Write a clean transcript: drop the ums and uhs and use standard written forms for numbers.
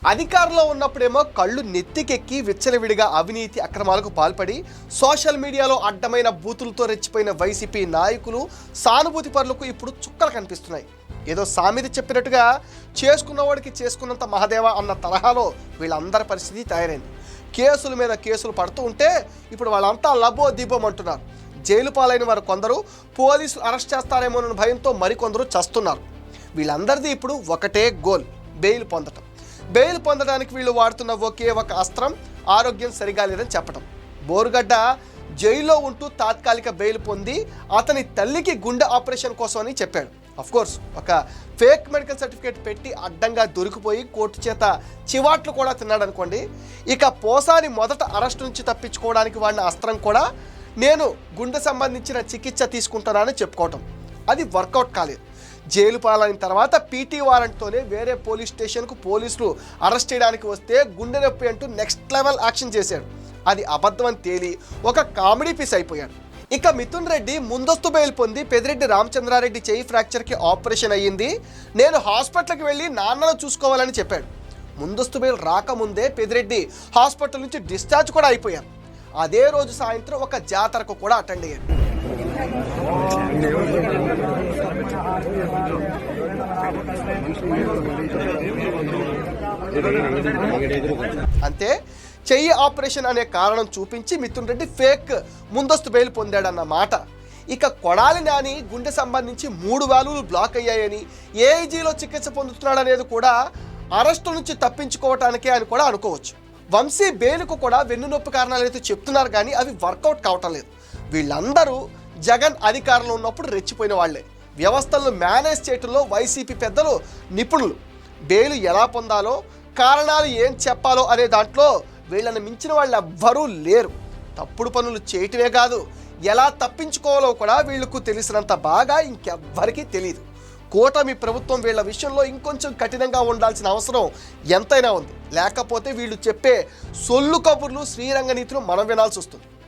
అధికారంలో ఉన్నప్పుడేమో కళ్ళు నెత్తికెక్కి విచ్చలవిడిగా అవినీతి అక్రమాలకు పాల్పడి సోషల్ మీడియాలో అడ్డమైన బూతులతో రెచ్చిపోయిన వైసీపీ నాయకులు సానుభూతి పరులకు ఇప్పుడు చుక్కలు కనిపిస్తున్నాయి. ఏదో సామెత చెప్పినట్టుగా చేసుకున్నవాడికి చేసుకున్నంత మహాదేవ అన్న తరహాలో వీళ్ళందరి పరిస్థితి తయారైంది. కేసుల మీద కేసులు పడుతూ ఉంటే ఇప్పుడు వాళ్ళంతా లబో దిబోం అంటున్నారు. జైలు పాలైన వారు కొందరు, పోలీసులు అరెస్ట్ చేస్తారేమోనన్న భయంతో మరికొందరు చస్తున్నారు. వీళ్ళందరిది ఇప్పుడు ఒకటే గోల్, బెయిల్ పొందటం. బెయిల్ పొందడానికి వీళ్ళు వాడుతున్న ఒకే ఒక అస్త్రం ఆరోగ్యం సరిగా లేదని చెప్పడం. బోరుగడ్డ జైల్లో ఉంటూ తాత్కాలిక బెయిల్ పొంది అతని తల్లికి గుండె ఆపరేషన్ కోసం అని చెప్పాడు. అఫ్కోర్స్ ఒక ఫేక్ మెడికల్ సర్టిఫికేట్ పెట్టి అడ్డంగా దొరికిపోయి కోర్టు చేత చివాట్లు కూడా తిన్నాడు అనుకోండి. ఇక పోసాని మొదట అరెస్ట్ నుంచి తప్పించుకోవడానికి వాడిన అస్త్రం కూడా నేను గుండె సంబంధించిన చికిత్స తీసుకుంటానని చెప్పుకోవటం. అది వర్కౌట్ కాలేదు. జైలు పాలైన తర్వాత పీటీ వారెంట్తోనే వేరే పోలీస్ స్టేషన్కు పోలీసులు అరెస్ట్ చేయడానికి వస్తే గుండె నొప్పి అంటూ నెక్స్ట్ లెవెల్ యాక్షన్ చేశాడు. అది అబద్ధం అని తేలి ఒక కామెడీ పీస్ అయిపోయాడు. ఇక మిథున్ రెడ్డి ముందస్తు బెయిల్ పొంది పెద్దిరెడ్డి రామచంద్రారెడ్డి చెయ్యి ఫ్రాక్చర్కి ఆపరేషన్ అయ్యింది, నేను హాస్పిటల్కి వెళ్ళి నాన్నను చూసుకోవాలని చెప్పాడు. ముందస్తు బెయిల్ రాకముందే పెద్దిరెడ్డి హాస్పిటల్ నుంచి డిశ్చార్జ్ కూడా అయిపోయారు. అదే రోజు సాయంత్రం ఒక జాతరకు కూడా అటెండ్ అయ్యారు. అంతే, చెయ్యి ఆపరేషన్ అనే కారణం చూపించి మిథున్ రెడ్డి ఫేక్ ముందస్తు బెయిల్ పొందాడన్న మాట. ఇక కొడాలి నాని గుండె సంబంధించి 3 వాల్వులు బ్లాక్ అయ్యాయని ఏఐజీలో చికిత్స పొందుతున్నాడనేది కూడా అరెస్టు నుంచి తప్పించుకోవటానికే అని కూడా అనుకోవచ్చు. వంశీ బెయిల్కు కూడా వెన్నునొప్పి కారణాలు అయితే చెప్తున్నారు, కానీ అవి వర్కౌట్ కావటం లేదు. వీళ్ళందరూ జగన్ అధికారంలో ఉన్నప్పుడు రెచ్చిపోయిన వాళ్లే. వ్యవస్థలను మేనేజ్ చేయడంలో వైసీపీ పెద్దలు నిపుణులు. బెయిల్ ఎలా పొందాలో, కారణాలు ఏం చెప్పాలో అనే దాంట్లో వీళ్ళని మించిన వాళ్ళు ఎవ్వరూ లేరు. తప్పుడు పనులు చేయటమే కాదు, ఎలా తప్పించుకోవాలో కూడా వీళ్లకు తెలిసినంత బాగా ఇంకెవ్వరికీ తెలియదు. కూటమి ప్రభుత్వం వీళ్ళ విషయంలో ఇంకొంచెం కఠినంగా ఉండాల్సిన అవసరం ఎంతైనా ఉంది. లేకపోతే వీళ్ళు చెప్పే సొల్లు కబుర్లు, శ్రీరంగ నీతులు మనం వినాల్సి వస్తుంది.